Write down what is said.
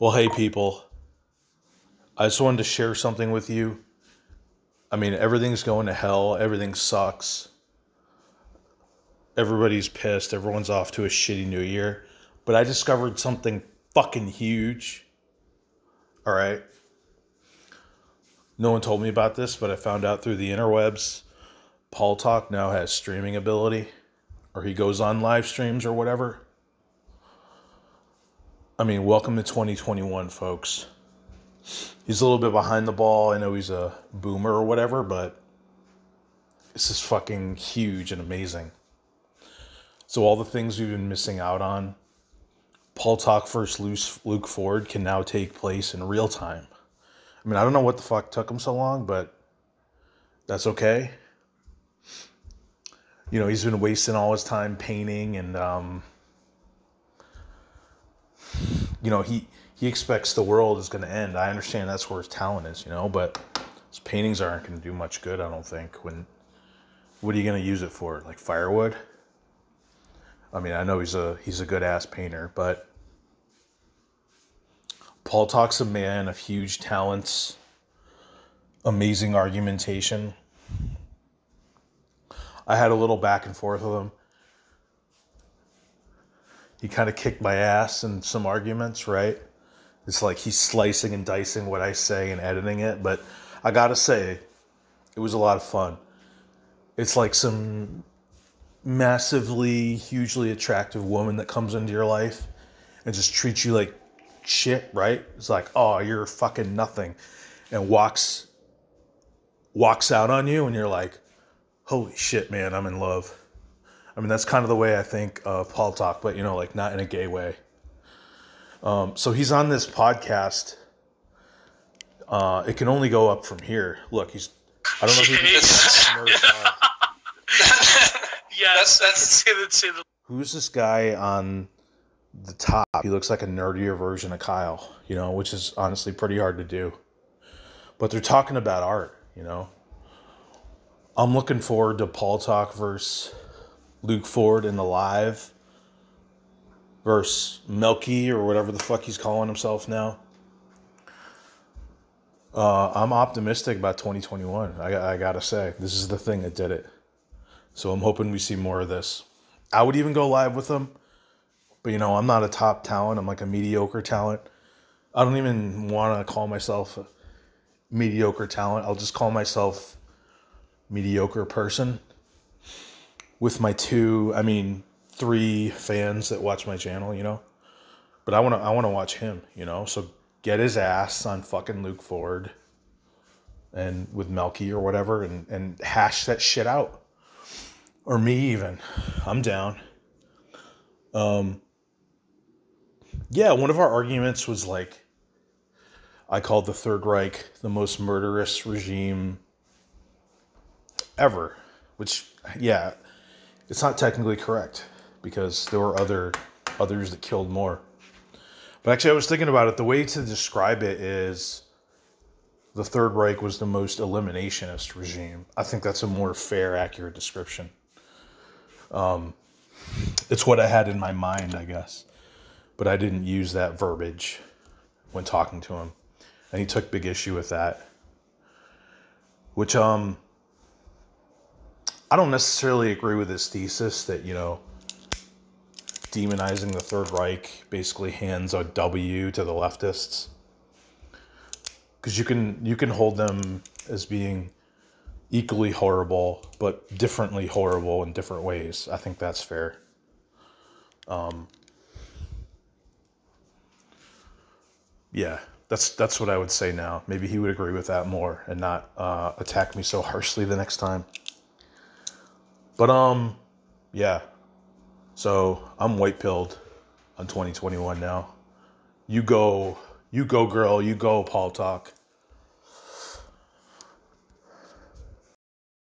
Well, hey, people. I just wanted to share something with you. I mean, everything's going to hell. Everything sucks. Everybody's pissed. Everyone's off to a shitty new year. But I discovered something fucking huge. All right. No one told me about this, but I found out through the interwebs. Paul Talk now has streaming ability, or he goes on live streams or whatever. I mean, welcome to 2021, folks. He's a little bit behind the ball. I know he's a boomer or whatever, but this is fucking huge and amazing. So all the things we've been missing out on, Paul Talk versus Luke Ford can now take place in real time. I mean, I don't know what the fuck took him so long, but that's okay. You know, he's been wasting all his time painting and, you know, he expects the world is going to end. I understand that's where his talent is, you know, but his paintings aren't going to do much good, I don't think. What are you going to use it for? Like firewood? I mean, I know he's a good-ass painter, but Paul Talk's a man of huge talents, amazing argumentation. I had a little back and forth with him. He kind of kicked my ass in some arguments, right? It's like he's slicing and dicing what I say and editing it, but I gotta say, it was a lot of fun. It's like some massively, hugely attractive woman that comes into your life and just treats you like shit, right? It's like, oh, you're fucking nothing, and walks out on you, and you're like, holy shit, man, I'm in love. I mean, that's kind of the way I think of Paul Talk, but, you know, like not in a gay way. So he's on this podcast. It can only go up from here. Look, I don't know who this Yes, that's who's this guy on the top? He looks like a nerdier version of Kyle, you know, which is honestly pretty hard to do. But they're talking about art, you know. I'm looking forward to Paul Talk versus Luke Ford in the live versus Melky or whatever the fuck he's calling himself now. I'm optimistic about 2021. I gotta say, this is the thing that did it. So I'm hoping we see more of this. I would even go live with him, but you know, I'm not a top talent. I'm like a mediocre talent. I don't even want to call myself a mediocre talent. I'll just call myself mediocre person with my 3 fans that watch my channel, you know. But I want to watch him, you know. So get his ass on fucking Luke Ford and with Melky or whatever and hash that shit out. Or me even. I'm down. Yeah, one of our arguments was like, I called the Third Reich the most murderous regime ever. Which, yeah, it's not technically correct because there were others that killed more. But actually, I was thinking about it. The way to describe it is the Third Reich was the most eliminationist regime. I think that's a more fair, accurate description. It's what I had in my mind, I guess. But I didn't use that verbiage when talking to him. And he took big issue with that. Which, I don't necessarily agree with his thesis that, you know, demonizing the Third Reich basically hands a W to the leftists. Because you can hold them as being equally horrible, but differently horrible in different ways. I think that's fair. Yeah, that's what I would say now. Maybe he would agree with that more and not attack me so harshly the next time. But yeah. So I'm white-pilled on 2021 now. You go, girl. You go, Paul Talk.